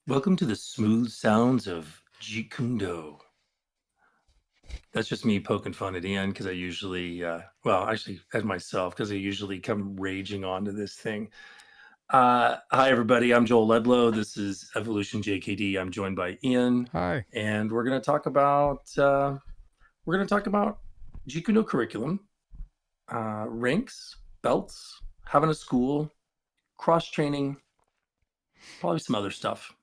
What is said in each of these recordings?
Welcome to the smooth sounds of Jeet Kune Do. That's just me poking fun at Ian because I usually, actually at myself because I usually come raging onto this thing. Hi everybody, I'm Joel Ledlow. This is Evolution JKD. I'm joined by Ian, Hi. and we're gonna talk about Jeet Kune Do curriculum, ranks, belts, having a school, cross training, probably some other stuff.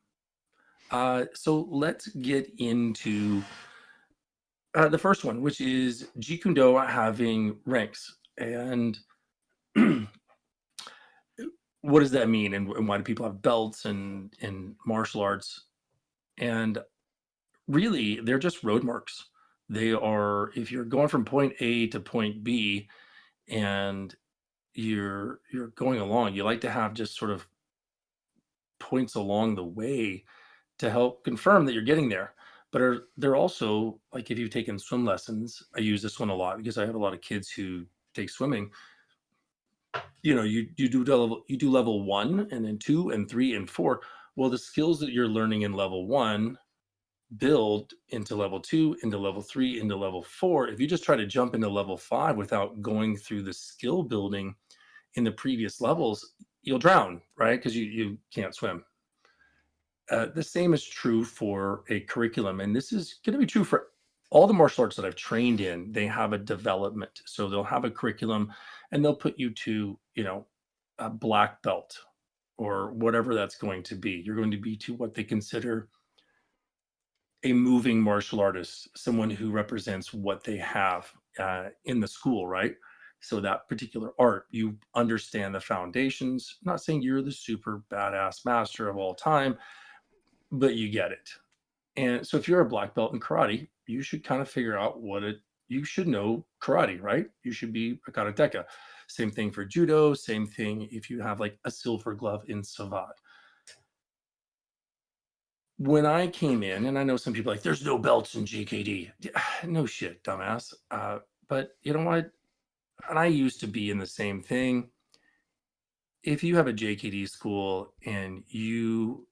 So let's get into the first one, which is Jeet Kune Do having ranks. And what does that mean? And why do people have belts and in martial arts? And really, they're just road marks. They are, if you're going from point A to point B and you're going along, you like to have just sort of points along the way to help confirm that you're getting there. But they're also like if you've taken swim lessons, I use this one a lot because I have a lot of kids who take swimming. You do level 1 and then 2 and 3 and 4. Well, the skills that you're learning in level 1 build into level 2, into level 3, into level 4. If you just try to jump into level 5 without going through the skill building in the previous levels, you'll drown, right? Because you can't swim. The same is true for a curriculum, and this is going to be true for all the martial arts that I've trained in. They have a development, so they'll have a curriculum, and they'll put you to, a black belt or whatever that's going to be. You're going to be to what they consider a moving martial artist, someone who represents what they have in the school, right? So that particular art, you understand the foundations. I'm not saying you're the super badass master of all time, but you get it. And so if you're a black belt in karate, you should kind of figure out you should know karate, right? You should be a karateka. Same thing for judo, same thing if you have like a silver glove in savate. When I came in, and I know some people are like, there's no belts in GKD. No shit, dumbass. But you know what? And I used to be in the same thing. If you have a JKD school and you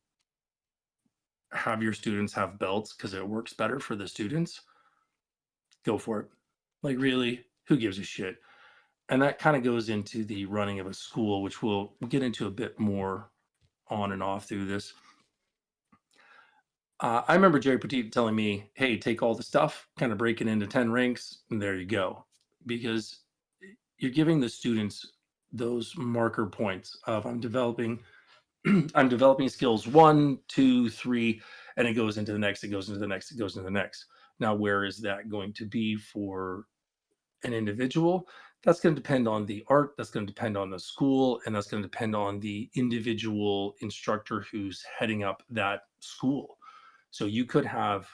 have your students have belts because it works better for the students, go for it. Like, really, who gives a shit? And that kind of goes into the running of a school, which we'll get into a bit more on and off through this. I remember Jerry Petit telling me, hey, take all the stuff, kind of break it into 10 ranks, and there you go. Because you're giving the students those marker points of I'm developing I'm developing skills 1, 2, 3, and it goes into the next, it goes into the next, it goes into the next. Now, where is that going to be for an individual? That's going to depend on the art, that's going to depend on the school, and that's going to depend on the individual instructor who's heading up that school. So you could have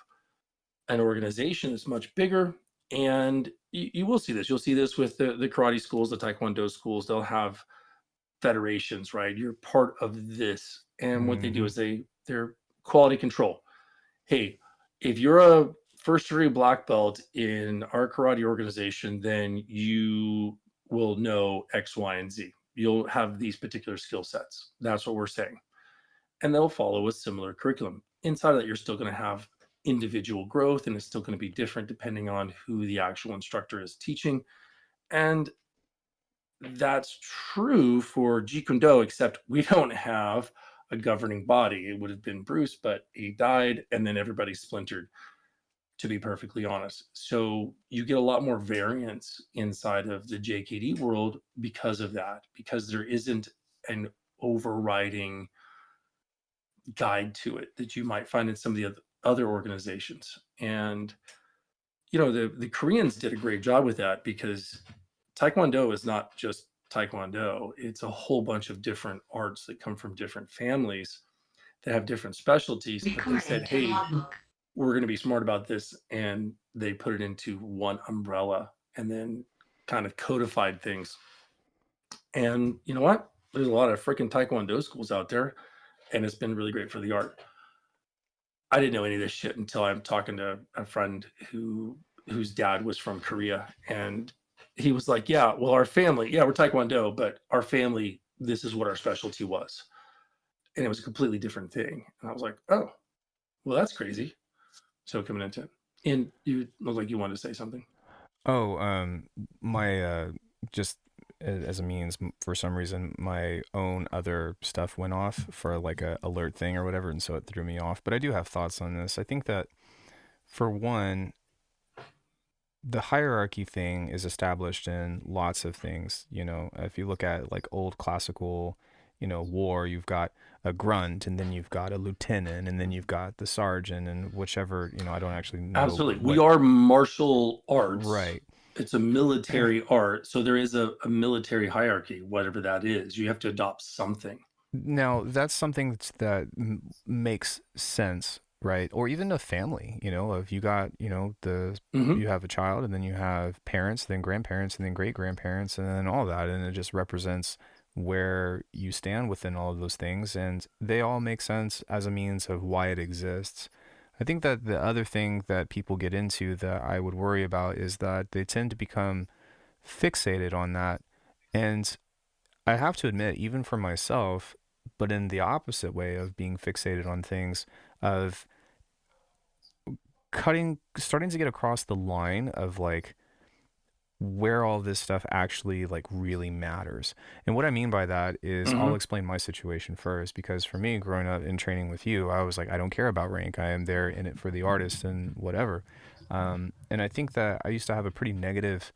an organization that's much bigger, and you will see this. You'll see this with the karate schools, the taekwondo schools. They'll have federations, right? You're part of this, and what they do Hmm. is they're quality control. Hey, if you're a first degree black belt in our karate organization, then you will know X, Y, and Z. You'll have these particular skill sets. That's what we're saying. And they'll follow a similar curriculum. Inside of that, you're still going to have individual growth, and it's still going to be different depending on who the actual instructor is teaching. And that's true for Jeet Kune Do, except we don't have a governing body. It would have been Bruce, but he died, and then everybody splintered, to be perfectly honest. So you get a lot more variance inside of the JKD world because of that, because there isn't an overriding guide to it that you might find in some of the other organizations. And the Koreans did a great job with that because Taekwondo is not just Taekwondo. It's a whole bunch of different arts that come from different families that have different specialties, but they said, Recording to hey, logbook. we're going to be smart about this. And they put it into one umbrella and then kind of codified things. And you know what? There's a lot of freaking Taekwondo schools out there, and it's been really great for the art. I didn't know any of this shit until I'm talking to a friend whose dad was from Korea, and he was like, "Yeah, well, our family, yeah, we're Taekwondo, but our family, this is what our specialty was." and it was a completely different thing. And I was like, oh, well, that's crazy. So coming into it, and you look like you wanted to say something. Oh, my just as a means, for some reason, my own other stuff went off for like a alert thing or whatever, and so it threw me off. But I do have thoughts on this. I think that for one, the hierarchy thing is established in lots of things. You know, if you look at like old classical, war, you've got a grunt, and then you've got a lieutenant, and then you've got the sergeant, and whichever, I don't actually know Absolutely. We what. are martial arts. Right. It's a military art. So there is a military hierarchy, whatever that is. You have to adopt something. Now, that's something that makes sense, right? Or even a family, if you got, Hmm. you have a child and then you have parents, then grandparents, and then great grandparents, and then all that. And it just represents where you stand within all of those things. And they all make sense as a means of why it exists. I think that the other thing that people get into that I would worry about is that they tend to become fixated on that. And I have to admit, even for myself, but in the opposite way of being fixated on things, of starting to get across the line of like where all this stuff actually like really matters. And what I mean by that is I'll Hmm. explain my situation first because for me growing up in training with you, I was like I don't care about rank. I am there in it for the artist and whatever. And I think that I used to have a pretty negative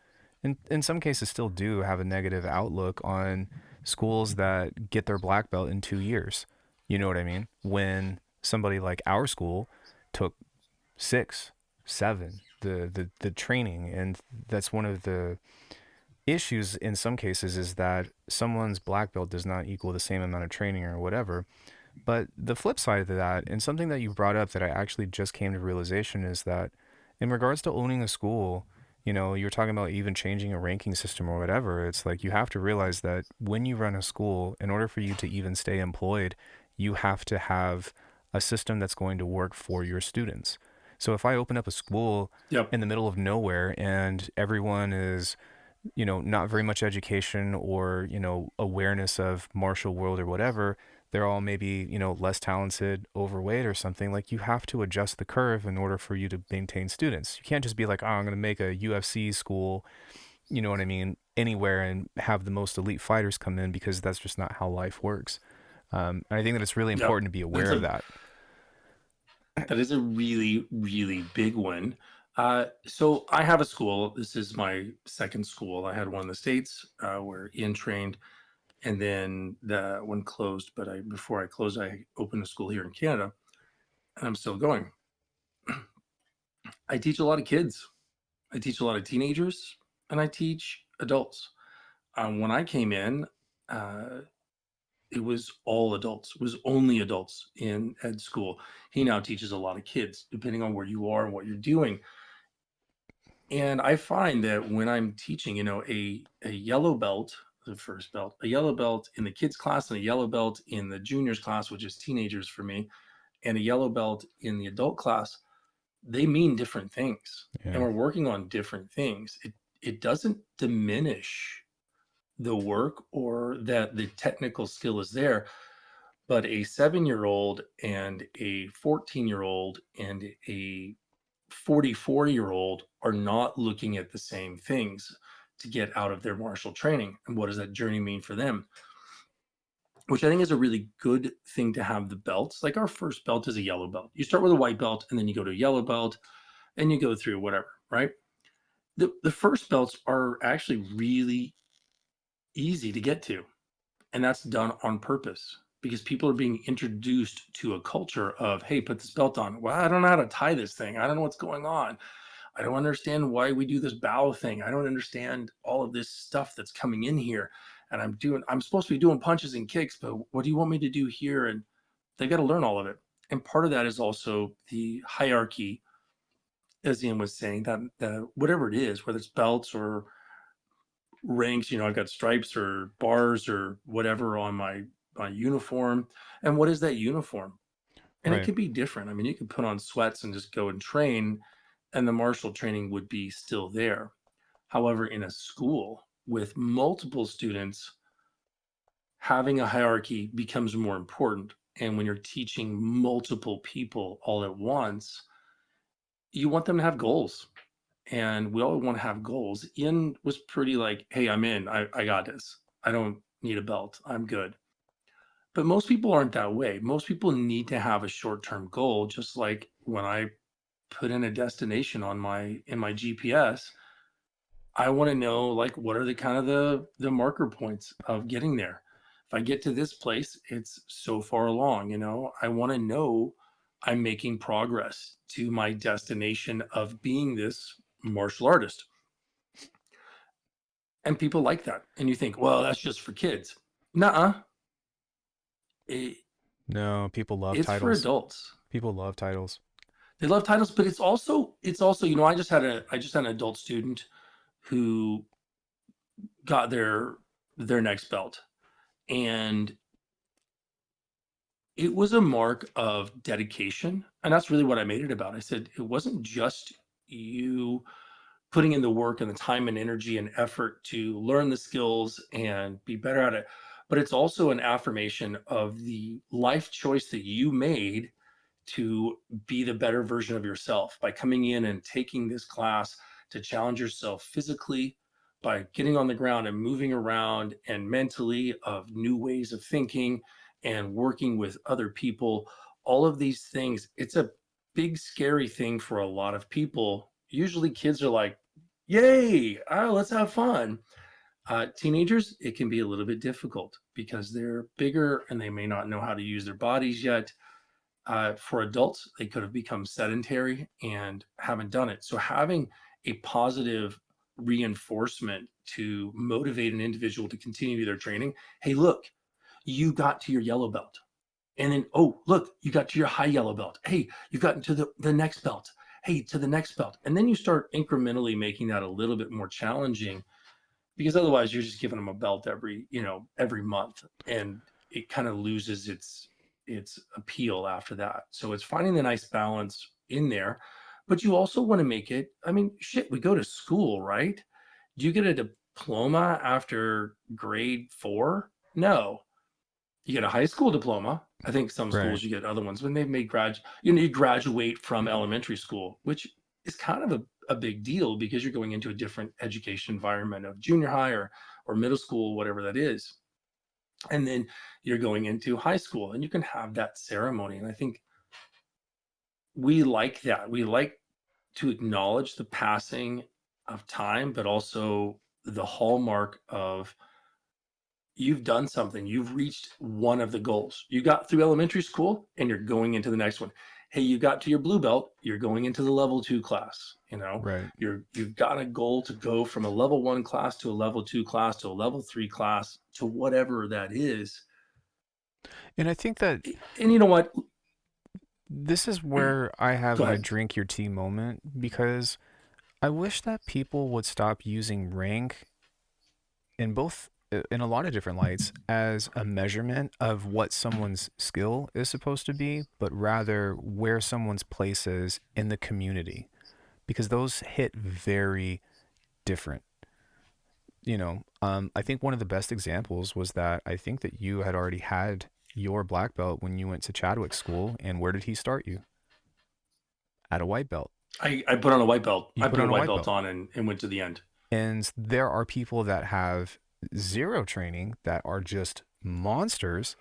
in some cases still do have a negative outlook on schools that get their black belt in 2 years. You know what I mean? When somebody like our school took 6, 7, the training, and that's one of the issues in some cases is that someone's black belt does not equal the same amount of training or whatever. But the flip side of that, and something that you brought up that I actually just came to realization is that in regards to owning a school, you're talking about even changing a ranking system or whatever. It's like you have to realize that when you run a school, in order for you to even stay employed, you have to have a system that's going to work for your students. So if I open up a school Yep. in the middle of nowhere and everyone is not very much education or, awareness of martial world or whatever. They're all maybe, less talented, overweight or something. Like you have to adjust the curve in order for you to maintain students. You can't just be like, oh, I'm going to make a UFC school, you know what I mean, anywhere and have the most elite fighters come in because that's just not how life works. And I think that it's really Yep. important to be That's aware of a that. that is a really, really big one. So I have a school. This is my second school. I had one in the States where Ian trained, and then the one closed. But before I closed, I opened a school here in Canada, and I'm still going. I teach a lot of kids. I teach a lot of teenagers, and I teach adults. When I came in, uh, it was all adults. It was only adults in ed school. He now teaches a lot of kids, depending on where you are and what you're doing. And I find that when I'm teaching, a yellow belt, the first belt, a yellow belt in the kids class and a yellow belt in the juniors class, which is teenagers for me, and a yellow belt in the adult class, they mean different things. And Yeah. we're working on different things. It doesn't diminish the work or that the technical skill is there, but a 7-year-old and a 14-year-old and a 44-year-old are not looking at the same things to get out of their martial training. And what does that journey mean for them? Which I think is a really good thing to have the belts. Like our first belt is a yellow belt. You start with a white belt and then you go to a yellow belt and you go through whatever, right? The first belts are actually really easy to get to. And that's done on purpose because people are being introduced to a culture of, hey, put this belt on. Well, I don't know how to tie this thing. I don't know what's going on. I don't understand why we do this bow thing. I don't understand all of this stuff that's coming in here. And I'm supposed to be doing punches and kicks, but what do you want me to do here? And they got to learn all of it. And part of that is also the hierarchy, as Ian was saying, that whatever it is, whether it's belts or ranks, I've got stripes or bars or whatever on my uniform. And what is that uniform? And it Right. could be different. I mean, you could put on sweats and just go and train, and the martial training would be still there. However, in a school with multiple students, having a hierarchy becomes more important. And when you're teaching multiple people all at once, you want them to have goals. And we all want to have goals. Ian was pretty like, hey, I'm in. I got this. I don't need a belt. I'm good. But most people aren't that way. Most people need to have a short-term goal, just like when I put in a destination on my GPS, I want to know like what are the kind of the marker points of getting there. If I get to this place, it's so far along, you know. I want to know I'm making progress to my destination of being this martial artist. And people like that. And you think, well, that's just for kids. Nuh-uh. It, No, people love it's for titles. adults. People love titles. They love titles, but it's also, you know, I just had an adult student who got their next belt. And it was a mark of dedication. And that's really what I made it about. I said, it wasn't just you putting in the work and the time and energy and effort to learn the skills and be better at it, but it's also an affirmation of the life choice that you made to be the better version of yourself by coming in and taking this class to challenge yourself physically by getting on the ground and moving around and mentally of new ways of thinking and working with other people. All of these things, it's a big scary thing for a lot of people. Usually kids are like, yay, let's have fun. Teenagers, it can be a little bit difficult because they're bigger and they may not know how to use their bodies yet. For adults, they could have become sedentary and haven't done it. So having a positive reinforcement to motivate an individual to continue their training. Hey, look, you got to your yellow belt. And then, oh, look, you got to your high yellow belt. Hey, you've gotten to the next belt. Hey, to the next belt. And then you start incrementally making that a little bit more challenging because otherwise you're just giving them a belt every month, and it kind of loses its appeal after that. So it's finding the nice balance in there, but you also want to make it, I mean, shit, we go to school, right? Do you get a diploma after grade 4? No. You get a high school diploma. I think some Right. schools you get other ones when they've made you graduate from elementary school, which is kind of a big deal because you're going into a different education environment of junior high or middle school, whatever that is. And then you're going into high school and you can have that ceremony. And I think we like that. We like to acknowledge the passing of time, but also the hallmark of you've done something. You've reached one of the goals. You got through elementary school and you're going into the next one. Hey, you got to your blue belt, you're going into the level 2 class, you know. Right. You've got a goal to go from a level 1 class to a level 2 class to a level 3 class to whatever that is. And I think that And you know what? this is where I have Go my ahead. drink your tea moment because I wish that people would stop using rank in both in a lot of different lights as a measurement of what someone's skill is supposed to be, but rather where someone's place is in the community because those hit very different. I think one of the best examples was that I think that you had already had your black belt when you went to Chadwick school, and where did he start you? At a white belt. I put on a white belt. You I put put a on a white white belt belt. on and went to the end. And there are people that have zero training that are just monsters,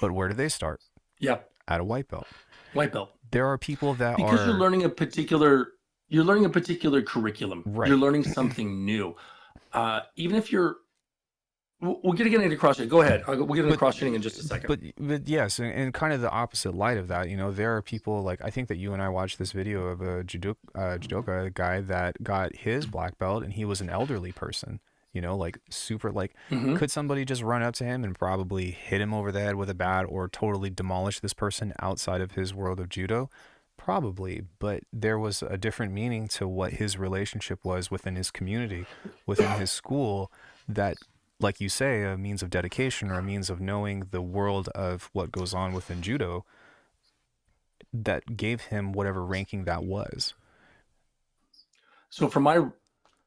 but where do they start? Yeah, At a white belt. white belt. There are people that Because are you're learning a particular curriculum. You're right. learning something new. Even if you're we're gonna get into cross training. Go ahead. We'll get into but cross training in just a second. but yes, and kind of the opposite light of that, there are people like I think that you and I watched this video of a judoka guy that got his black belt, and he was an elderly person. Like super like, Hmm. could somebody just run up to him and probably hit him over the head with a bat or totally demolish this person outside of his world of judo? Probably, but there was a different meaning to what his relationship was within his community, within his school, that, like you say, a means of dedication or a means of knowing the world of what goes on within judo that gave him whatever ranking that was. So, from my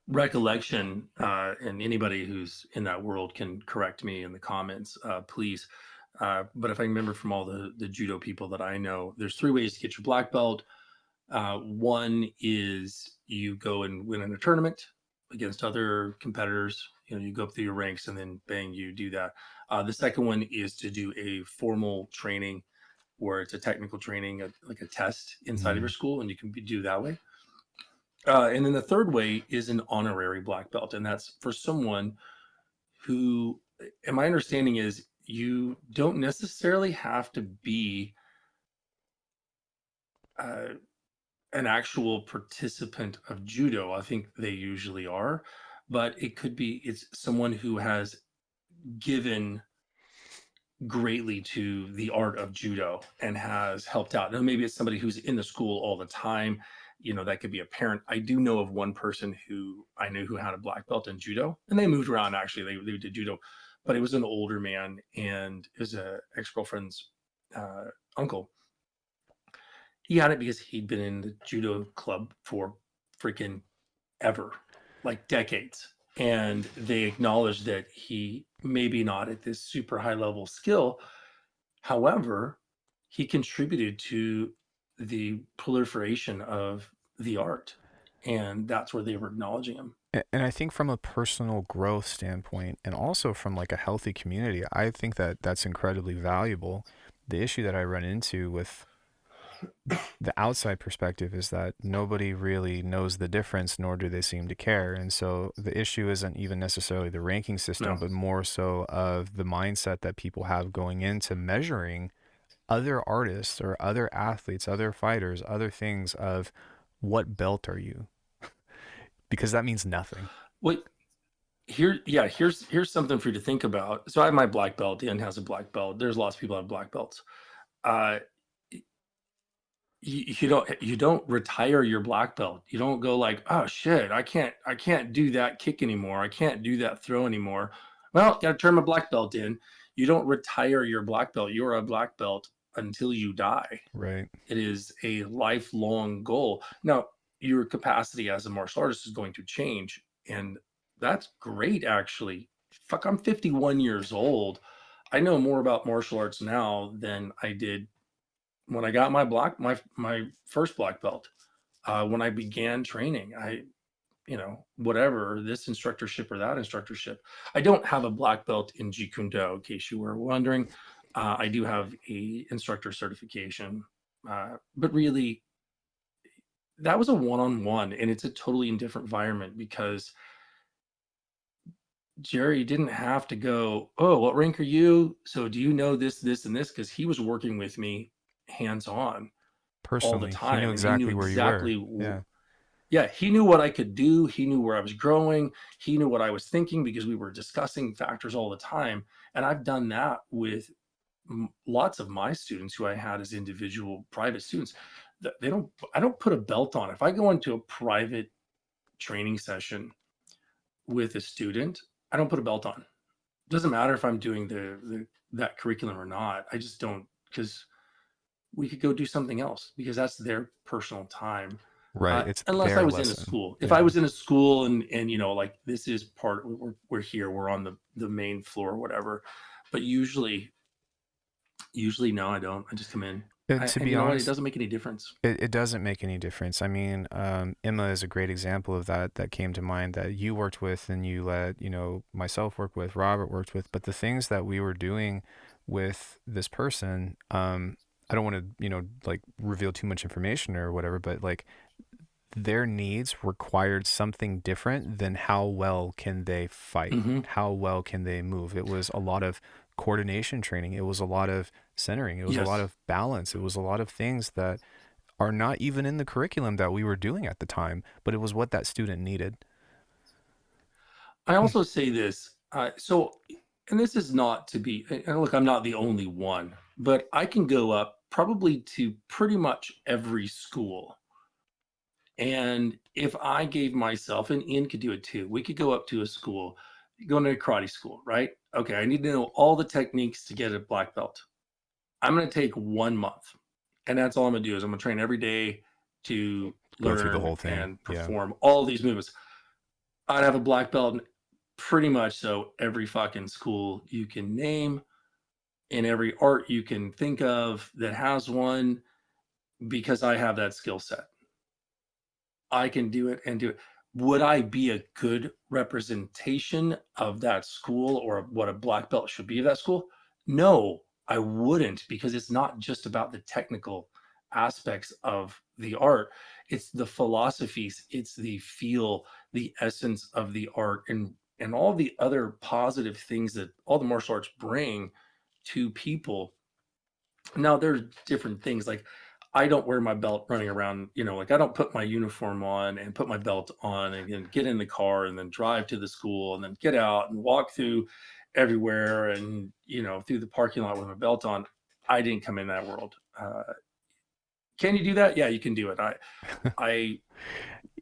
recollection, and anybody who's in that world can correct me in the comments, please. But if I remember from all the judo people that I know, there's three ways to get your black belt. One is you go and win in a tournament against other competitors. You know, you go up through your ranks and then bang, you do that. The second one is to do a formal training where it's a technical training, like a test inside of your Mm. school, and you can do that way. And then the third way is an honorary black belt, and that's for someone who, and my understanding is, you don't necessarily have to be uh, an actual participant of judo. I think they usually are, but it could be it's someone who has given greatly to the art of judo and has helped out. Now, maybe it's somebody who's in the school all the time. You know, that could be a parent. I do know of one person who I knew who had a black belt in judo, and they moved around. Actually, they did judo, but it was an older man, and it was a ex girlfriend's uh, uncle. He had it because he'd been in the judo club for freaking ever, like decades. And they acknowledged that he maybe not at this super high level skill. However, he contributed to the proliferation of the art. And that's where they were acknowledging him. And I think from a personal growth standpoint, and also from like a healthy community, I think that that's incredibly valuable. The issue that I run into with the outside perspective is that nobody really knows the difference, nor do they seem to care. And so the issue isn't even necessarily the ranking system, No. but more so of the mindset that people have going into measuring other artists or other athletes, other fighters, other things of what belt are you? Because that means nothing. Wait, yeah, here's something for you to think about. So I have my black belt. Dan has a black belt. There's lots of people that have black belts. Uh, you don't retire your black belt. You don't go like, oh shit, I can't do that kick anymore. I can't do that throw anymore. Well, got to turn my black belt in. You don't retire your black belt. You're a black belt until you die. Right. It is a lifelong goal. Now, your capacity as a martial artist is going to change, and that's great actually. Fuck, I'm 51 years old. I know more about martial arts now than I did when I got my first black belt. When I began training, whatever, this instructorship or that instructorship. I don't have a black belt in Jeet Kune Do, in case you were wondering. I do have a instructor certification, but really, that was a one-on-one, and it's a totally different environment because Jerry didn't have to go, oh, what rank are you? So do you know this, this, and this? Because he was working with me hands on all the Personally, he knew time, and he knew exactly where you were. exactly. Yeah. Yeah, he knew what I could do. He knew where I was growing. He knew what I was thinking because we were discussing factors all the time. And I've done that with lots of my students who I had as individual private students. They don't. I don't put a belt on. If I go into a private training session with a student, I don't put a belt on. It doesn't matter if I'm doing the that curriculum or not. I just don't, because we could go do something else because that's their personal time. Right. It's Unless I their was in a lesson. school. If I Yeah. was in a school and like this is part, we're here, we're on the main floor or whatever. But usually no, I don't. I just come in. To And be you know what? It honest, doesn't make any difference. it doesn't make any difference. I mean, Emma is a great example of that that came to mind that you worked with and you let, myself work with, Robert worked with, but the things that we were doing with this person, I don't want to, like reveal too much information or whatever, but like their needs required something different than how well can they fight, Hmm. how well can they move. It was a lot of coordination training. It was a lot of centering. It was a lot Yes. of balance. It was a lot of things that are not even in the curriculum that we were doing at the time, but it was what that student needed. I also say this. And this is not to be, and look, I'm not the only one, but I can go up probably to pretty much every school. And if I gave myself, and Ian could do it too, we could go up to a school, go into a karate school, right? Okay, I need to know all the techniques to get a black belt. I'm going to take 1 month, and that's all I'm going to do is I'm going to train every day to Go through the learn whole thing. and Yeah. perform all these movements. I'd have a black belt in pretty much so every fucking school you can name. in every art you can think of that has one because I have that skill set. I can do it and do it. Would I be a good representation of that school or what a black belt should be of that school? No, I wouldn't, because it's not just about the technical aspects of the art. It's the philosophies, it's the feel, the essence of the art, and all the other positive things that all the martial arts bring to people. Now there's different things, like, I don't wear my belt running around, like, I don't put my uniform on and put my belt on and then get in the car and then drive to the school and then get out and walk through everywhere and, through the parking lot with my belt on. I didn't come in that world. Can you do that? Yeah, you can do it. I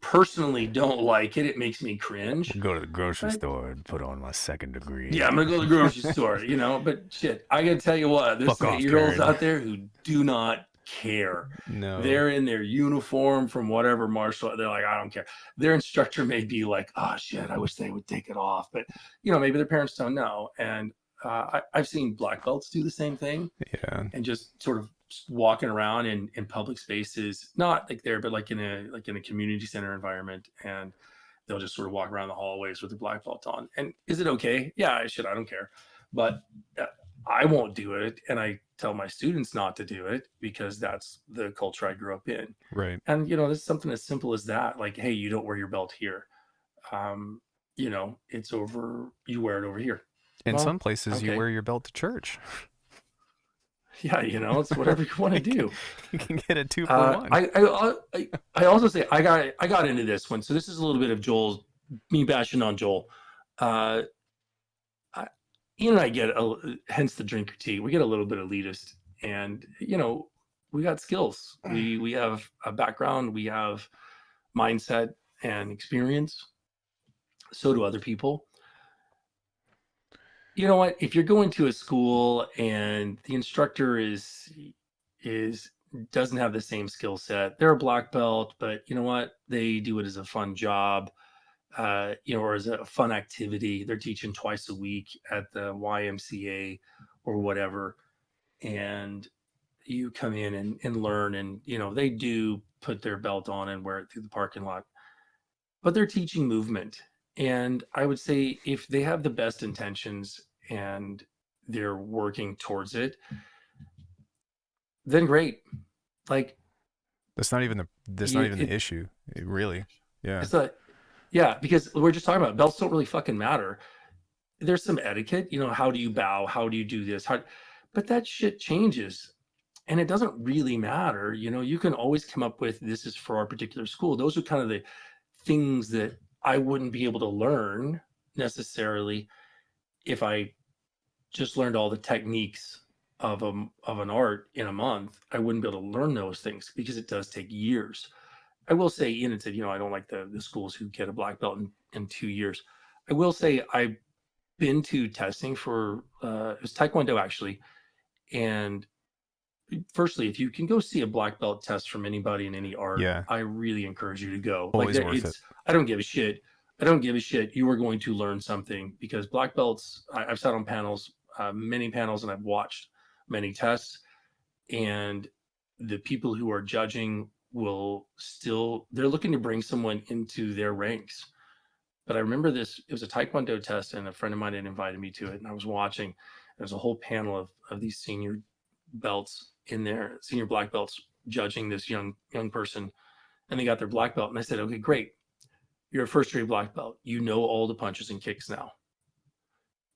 personally don't like it. It makes me cringe. Go to the grocery But store and put on my second degree. yeah, I'm gonna go to the grocery store, but shit, I gotta tell you what, there's Fuck some off, 8-year-olds Karen. out there who do not care. No. They're in their uniform from whatever martial art. They're like, I don't care. Their instructor may be like, oh shit, I wish they would take it off. But maybe their parents don't know. And I've seen black belts do the same thing Yeah. and just sort of walking around in public spaces, not like there, but like in a community center environment, and they'll just sort of walk around the hallways with the black belt on. And is it okay? Yeah, I don't care, but I won't do it, and I tell my students not to do it because that's the culture I grew up in. Right. And this is something as simple as that, like, hey, you don't wear your belt here. Um, it's over. You wear it over here. In Well, some places, you okay. wear your belt to church. Yeah, it's whatever you want to do. You can get a 2-for-1. I also say I got into this one, so this is a little bit of me bashing on Joel. Uh, Ian and I hence the drink your tea. We get a little bit elitist, and we got skills. We have a background, we have mindset and experience. So do other people. You know what? If you're going to a school and the instructor is doesn't have the same skill set, they're a black belt, but you know what? They do it as a fun job, or as a fun activity. They're teaching twice a week at the YMCA or whatever, and you come in and learn, and they do put their belt on and wear it through the parking lot, but they're teaching movement. And I would say if they have the best intentions and they're working towards it, then great. Like, That's not you, even the it, issue. Really. Yeah. it's a yeah, because we're just talking about belts don't really fucking matter. There's some etiquette, how do you bow? How do you do this? But that shit changes, and it doesn't really matter. You can always come up with, this is for our particular school. Those are kind of the things that I wouldn't be able to learn necessarily if I just learned all the techniques of an art in a month. I wouldn't be able to learn those things because it does take years. I will say, Ian had said, I don't like the schools who get a black belt in 2 years. I will say I've been to testing for it was Taekwondo, actually. And firstly, if you can go see a black belt test from anybody in any art, Yeah. I really encourage you to go. Like, Always worth it. I don't give a shit. I don't give a shit. You are going to learn something, because black belts, I've sat on panels, many panels, and I've watched many tests. And the people who are judging they're looking to bring someone into their ranks. But I remember this, it was a Taekwondo test, and a friend of mine had invited me to it, and I was watching. There's a whole panel of these senior belts in there, senior black belts, judging this young person, and they got their black belt. And I said, okay, great. You're a first degree black belt. You know all the punches and kicks now.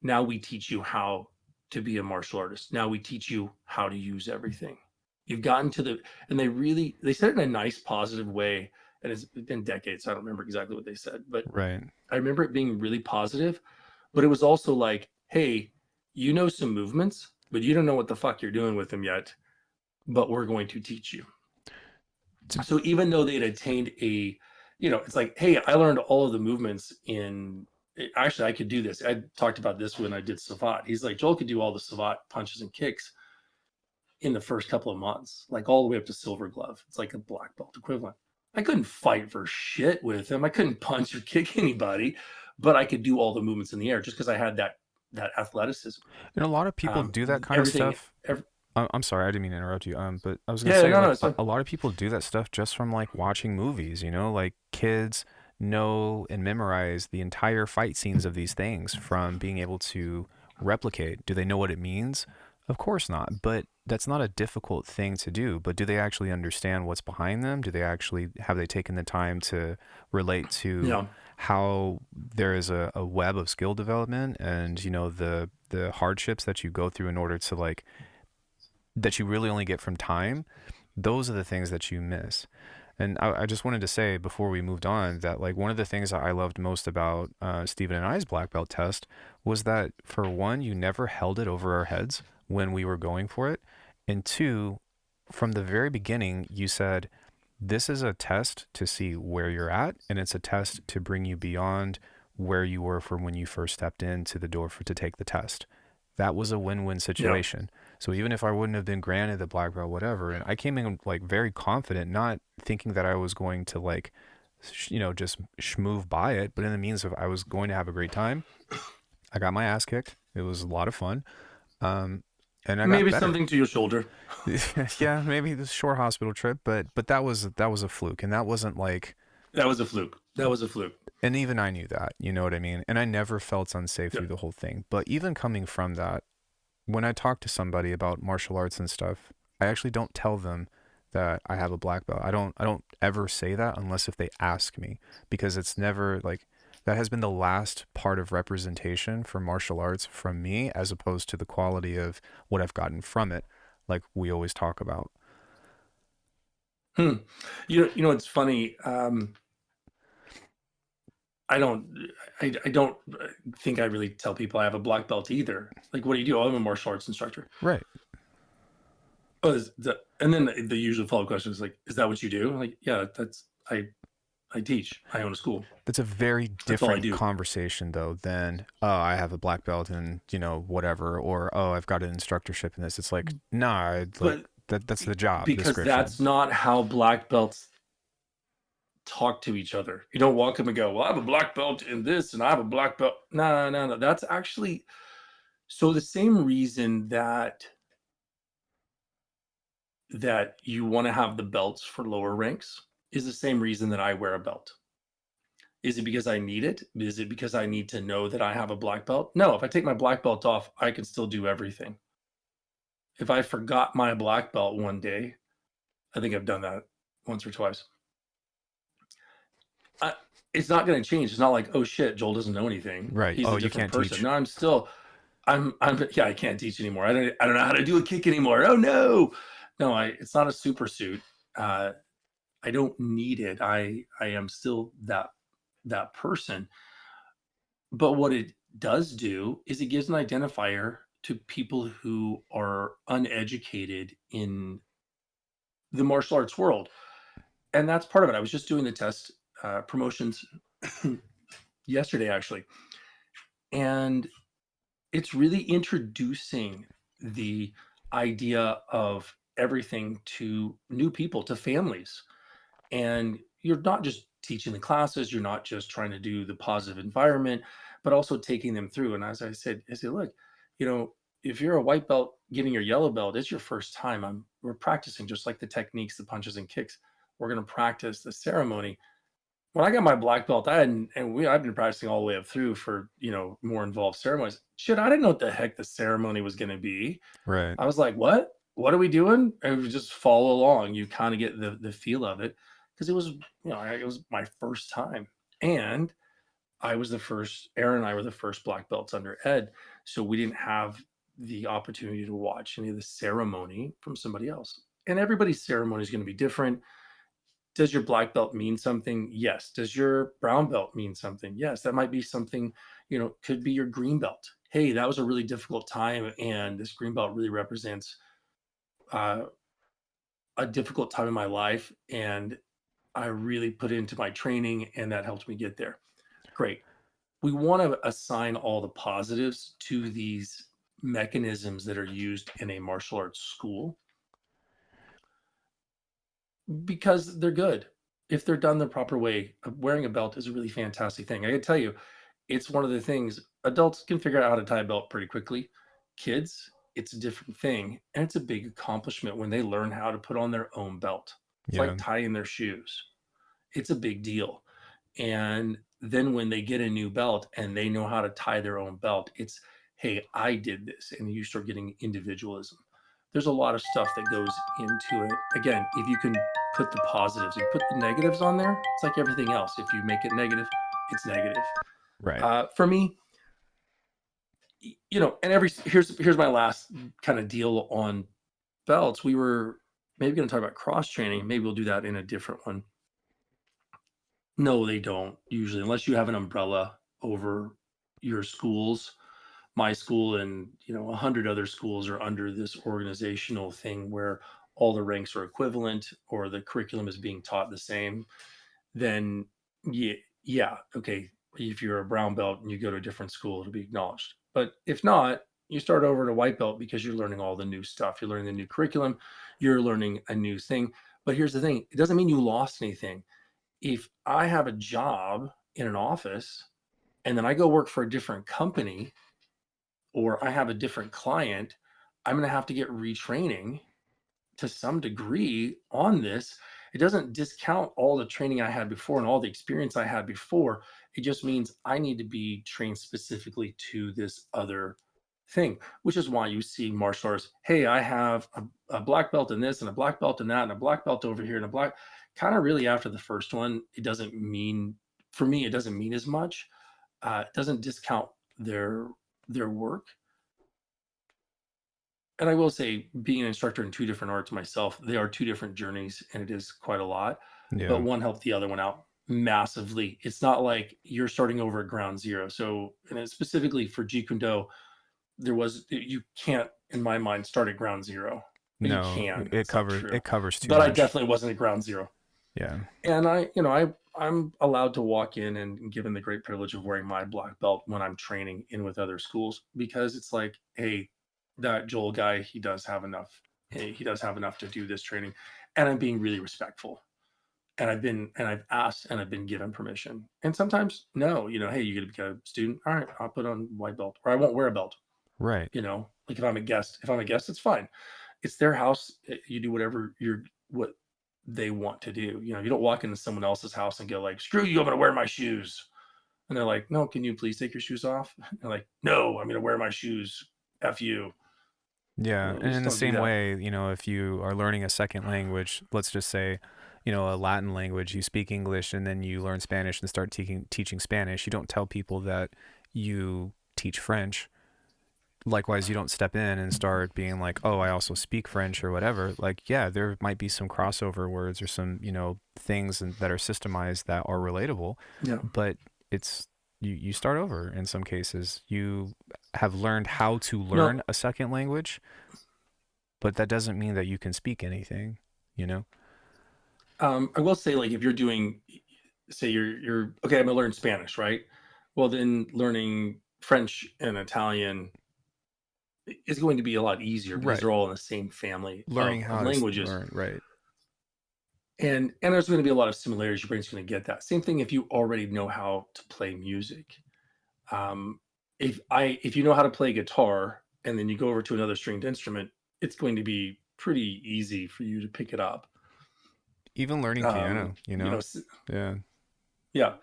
Now we teach you how to be a martial artist. Now we teach you how to use everything. You've gotten and they said it in a nice, positive way. And it's been decades, so I don't remember exactly what they said, but Right. I remember it being really positive. But it was also like, hey, you know some movements, but you don't know what the fuck you're doing with them yet. But we're going to teach you. So even though they'd attained it's like, hey, I learned all of the movements actually, I could do this. I talked about this when I did Savat. He's like, Joel could do all the Savat punches and kicks in the first couple of months, like all the way up to silver glove. It's like a black belt equivalent. I couldn't fight for shit with him. I couldn't punch or kick anybody, but I could do all the movements in the air just because I had that that athleticism. And a lot of people do that kind of Everything, stuff. every, I'm sorry, I didn't mean to interrupt you. But I was gonna yeah, say, no, no, like, it's fine. a lot of people do that stuff just from like watching movies. You know, like kids know and memorize the entire fight scenes of these things from being able to replicate. Do they know what it means? Of course not. But that's not a difficult thing to do. But do they actually understand what's behind them? Do they actually have they taken the time to relate to Yeah, how there is a web of skill development and the hardships that you go through in order to like that you really only get from time, those are the things that you miss. And I just wanted to say before we moved on that like one of the things that I loved most about Stephen and I's black belt test was that for one, you never held it over our heads when we were going for it, and two, from the very beginning, you said this is a test to see where you're at, and it's a test to bring you beyond where you were from when you first stepped into the door to take the test. That was a win-win yeah. situation. So even if I wouldn't have been granted the black belt, whatever, and I came in like very confident, not thinking that I was going to like, just schmoove by it, but in the means of I was going to have a great time. I got my ass kicked. It was a lot of fun, um, and I got Maybe better. something to your shoulder. Yeah, maybe this short hospital trip, but that was a fluke, and that wasn't like, That was a fluke. That was a fluke. and even I knew that, you know what I mean? And I never felt unsafe Yeah. through the whole thing. But even coming from that, when I talk to somebody about martial arts and stuff, I actually don't tell them that I have a black belt. I don't ever say that unless if they ask me, because it's never like that has been the last part of representation for martial arts from me as opposed to the quality of what I've gotten from it, like we always talk about. Hmm. It's funny. I don't, I don't think I really tell people I have a black belt either. Like, what do you do? Oh, I'm a martial arts instructor. Right. Oh, and then the usual follow-up question is like, is that what you do? I'm like, yeah, I teach. I own a school. That's a very That's all I different do. conversation though than, oh, I have a black belt and whatever, or oh, I've got an instructorship in this. It's like, nah, like But that's the job because description. that's not how black belts talk to each other. You don't walk up and go, "Well, I have a black belt in this, and I have a black belt." No, no, no. That's actually so the same reason that you want to have the belts for lower ranks is the same reason that I wear a belt. Is it because I need it? Is it because I need to know that I have a black belt? No, if I take my black belt off, I can still do everything. If I forgot my black belt one day, I think I've done that once or twice. I, it's not going to change. It's not like, oh shit, Joel doesn't know anything. Right. He's Oh, a you different can't person. teach. No, yeah, I can't teach anymore. I don't know how to do a kick anymore. Oh no. No, it's not a super suit. Uh, I don't need it. I am still that person. But what it does do is it gives an identifier to people who are uneducated in the martial arts world. And that's part of it. I was just doing the test promotions yesterday, actually. And it's really introducing the idea of everything to new people, to families. And you're not just teaching the classes, you're not just trying to do the positive environment, but also taking them through. And as I said, look, you know, if you're a white belt getting your yellow belt, it's your first time. We're practicing just like the techniques, the punches and kicks. We're going to practice the ceremony. When I got my black belt, I've been practicing all the way up through for more involved ceremonies. Shit, I didn't know what the heck the ceremony was going to be. Right. I was like, "What? What are we doing?" And we just follow along. You kind of get the feel of it because it was my first time, and I was the first. Aaron and I were the first black belts under Ed, so we didn't have the opportunity to watch any of the ceremony from somebody else. And everybody's ceremony is going to be different. Does your black belt mean something? Yes. Does your brown belt mean something? Yes. That might be something, could be your green belt. Hey, that was a really difficult time, and this green belt really represents uh, a difficult time in my life, and I really put into my training, and that helped me get there. Great. We want to assign all the positives to these mechanisms that are used in a martial arts school because they're good. If they're done the proper way, wearing a belt is a really fantastic thing. I can tell you, it's one of the things. Adults can figure out how to tie a belt pretty quickly. Kids, it's a different thing, and it's a big accomplishment when they learn how to put on their own belt. It's like Yeah. tying their shoes. It's a big deal. And then when they get a new belt and they know how to tie their own belt, it's, hey, I did this. And you start getting individualism. There's a lot of stuff that goes into it. Again, if you can put the positives, if you put the negatives on there, it's like everything else. If you make it negative, it's negative. Right. For me, and here's my last kind of deal on belts. We were maybe going to talk about cross training. Maybe we'll do that in a different one. No, they don't usually, unless you have an umbrella over your schools. My school and 100 other schools are under this organizational thing where all the ranks are equivalent or the curriculum is being taught the same. Then yeah, yeah, okay. If you're a brown belt and you go to a different school, it'll be acknowledged. But if not, you start over to white belt because you're learning all the new stuff. You're learning the new curriculum. You're learning a new thing. But here's the thing: it doesn't mean you lost anything. If I have a job in an office and then I go work for a different company or I have a different client, I'm going to have to get retraining to some degree on this. It doesn't discount all the training I had before and all the experience I had before. It just means I need to be trained specifically to this other thing, which is why you see martial arts. Hey, I have a black belt in this and a black belt in that and a black belt over here and a black. Kind of really after the first one, it doesn't mean for me. It doesn't mean as much. It doesn't discount their work. And I will say, being an instructor in two different arts myself, they are two different journeys, and it is quite a lot. But Yeah. one helped the other one out massively. It's not like you're starting over at ground zero. So, and it's specifically for Jeet Kune Do, you can't, in my mind, start at ground zero. You No, can. it That's not covers true. it covers too But I much. definitely wasn't at ground zero. Yeah. And I'm allowed to walk in and given the great privilege of wearing my black belt when I'm training in with other schools because it's like, hey, that Joel guy, he does have enough. Hey, he does have enough to do this training. And I'm being really respectful. And I've asked and I've been given permission. And sometimes no, hey, you get a student. All right, I'll put on white belt or I won't wear a belt. Right. Like if I'm a guest, it's fine. It's their house. You do whatever what they want to do. You don't walk into someone else's house and go like, "Screw you, I'm going to wear my shoes." And they're like, "No, can you please take your shoes off?" And they're like, "No, I'm going to wear my shoes. F you." Yeah, We and in just the don't do same that. way, if you are learning a second language, let's just say, a Latin language, you speak English and then you learn Spanish and start teaching Spanish, you don't tell people that you teach French. Likewise, you don't step in and start being like, "Oh, I also speak French" or whatever. Like, yeah, there might be some crossover words or some, things that are systemized that are relatable, Yeah. but it's you start over in some cases. You have learned how to No, learn a second language, but that doesn't mean that you can speak anything, you know? I will say like if you're doing, say you're okay, I'm going to learn Spanish, right? Well, then learning French and Italian is going to be a lot easier because Right. they're all in the same family Learning of how to languages. learn, right. And there's going to be a lot of similarities. Your brain's going to get that. Same thing if you already know how to play music. Um, if you know how to play guitar and then you go over to another stringed instrument, it's going to be pretty easy for you to pick it up. Even learning piano, Yeah. Yeah.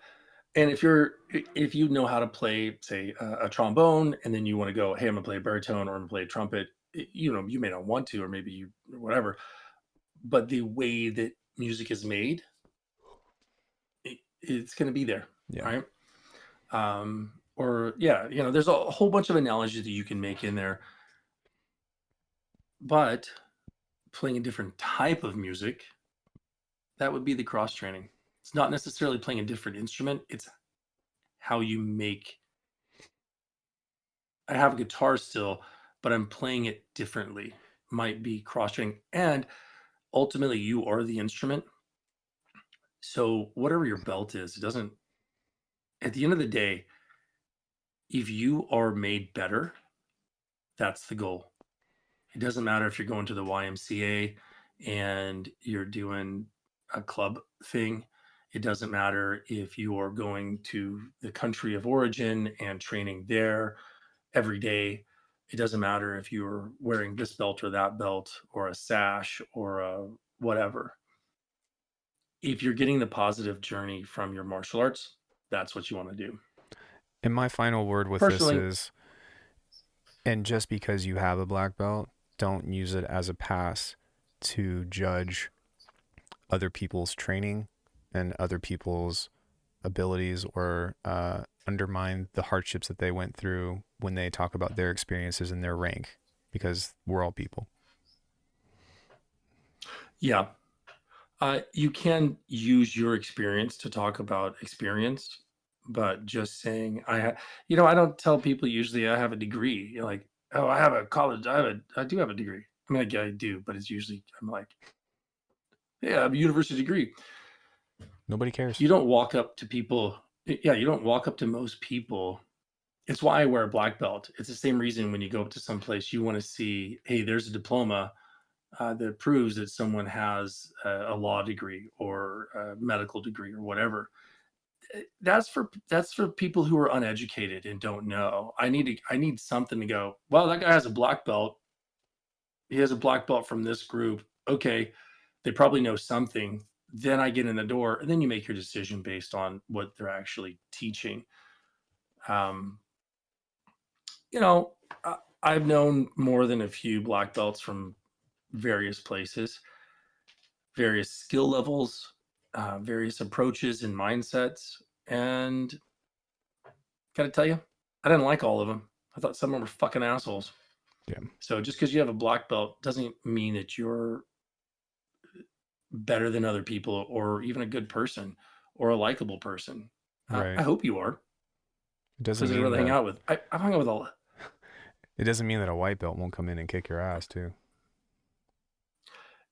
And if you know how to play, say, a trombone, and then you want to go, hey, I'm gonna play a baritone or I'm gonna play a trumpet. You may not want to, or maybe you, or whatever. But the way that music is made, it's going to be there, Yeah. right? Or yeah, there's a whole bunch of analogies that you can make in there, but playing a different type of music, that would be the cross training. It's not necessarily playing a different instrument, it's how you make. I have a guitar still, but I'm playing it differently. Might be cross training. And ultimately, you are the instrument. So, whatever your belt is, it doesn't, at the end of the day, if you are made better, that's the goal. It doesn't matter if you're going to the YMCA and you're doing a club thing. It doesn't matter if you're going to the country of origin and training there every day. It doesn't matter if you're wearing this belt or that belt or a sash or a whatever. If you're getting the positive journey from your martial arts, that's what you want to do. And my final word with this Personally, is, and just because you have a black belt, don't use it as a pass to judge other people's training and other people's abilities, or undermine the hardships that they went through when they talk about their experiences and their rank, because we're all people. yeah, you can use your experience to talk about experience, but just saying I don't tell people usually I have a degree. You're like, oh, I have a college, I do have a degree. I mean, I do, but it's usually I'm like, yeah, I have a university degree. Nobody cares. You don't walk up to people. Yeah, you don't walk up to most people. It's why I wear a black belt. It's the same reason when you go up to some place, you want to see, hey, there's a diploma that proves that someone has a law degree or a medical degree or whatever. That's for people who are uneducated and don't know. I need something to go, well, that guy has a black belt. He has a black belt from this group. Okay, they probably know something. Then I get in the door, and then you make your decision based on what they're actually teaching. Um, you know, I've known more than a few black belts from various places, various skill levels, various approaches and mindsets. And gotta tell you, I didn't like all of them. I thought some of them were fucking assholes. Yeah. So just because you have a black belt doesn't mean that you're better than other people or even a good person or a likable person. I Right. hope you are It doesn't because I'd mean rather hang that out with. I've hung out with all. it doesn't mean that a white belt won't come in and kick your ass too.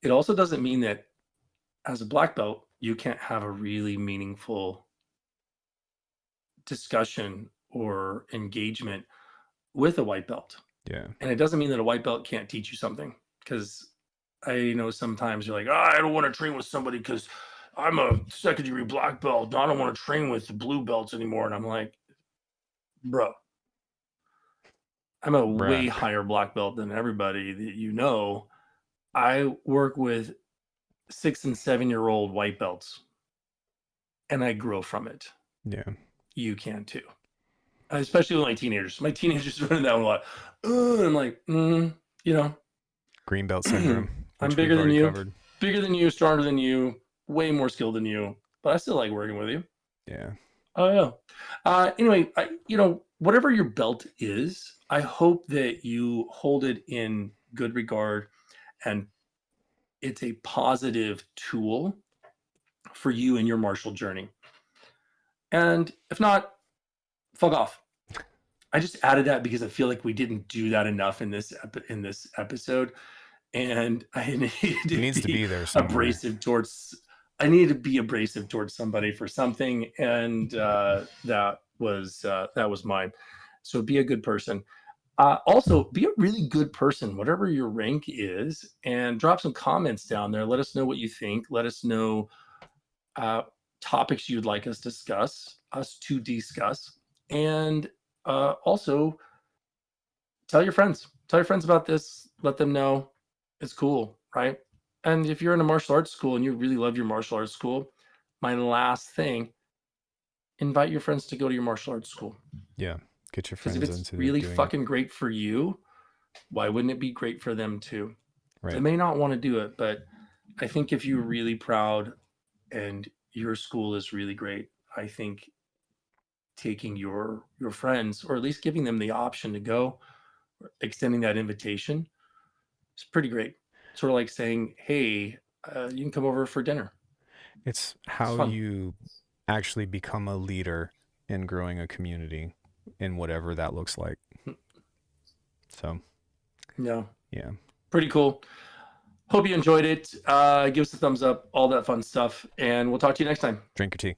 It also doesn't mean that as a black belt, you can't have a really meaningful discussion or engagement with a white belt. Yeah. And it doesn't mean that a white belt can't teach you something because I know sometimes you're like, oh, I don't want to train with somebody because I'm a second degree black belt. I don't want to train with the blue belts anymore. And I'm like, bro, I'm a way Bruh. higher black belt than everybody that you know. I work with 6 and 7 year old white belts and I grow from it. Yeah. You can too. Especially with my teenagers. My teenagers running down a lot. I'm like, you know, Green belt syndrome, I'm which we've already covered. bigger than you, stronger than you, way more skilled than you, but I still like working with you. Yeah. Oh yeah. Anyway, whatever your belt is, I hope that you hold it in good regard and it's a positive tool for you in your martial journey. And if not, fuck off. I just added that because I feel like we didn't do that enough in this episode, and I needed It to needs to be be there somewhere. abrasive towards. I needed to be abrasive towards somebody for something, and that was mine. So be a good person. Also, be a really good person, whatever your rank is, and drop some comments down there. Let us know what you think. Let us know uh, topics you'd like us to discuss, and also tell your friends. Tell your friends about this. Let them know it's cool, right? And if you're in a martial arts school and you really love your martial arts school, my last thing, invite your friends to go to your martial arts school. Yeah. Get your Because if friends it's into really doing it. fucking great for you, why wouldn't it be great for them too? They Right. may not want to do it, but I think if you're really proud and your school is really great, I think taking your friends or at least giving them the option to go, extending that invitation, is pretty great. Sort of like saying, hey, you can come over for dinner. It's It's how fun. you actually become a leader in growing a community in whatever that looks like. So, Yeah, yeah. pretty cool. Hope you enjoyed it. Give us a thumbs up, all that fun stuff, and we'll talk to you next time. Drink your tea.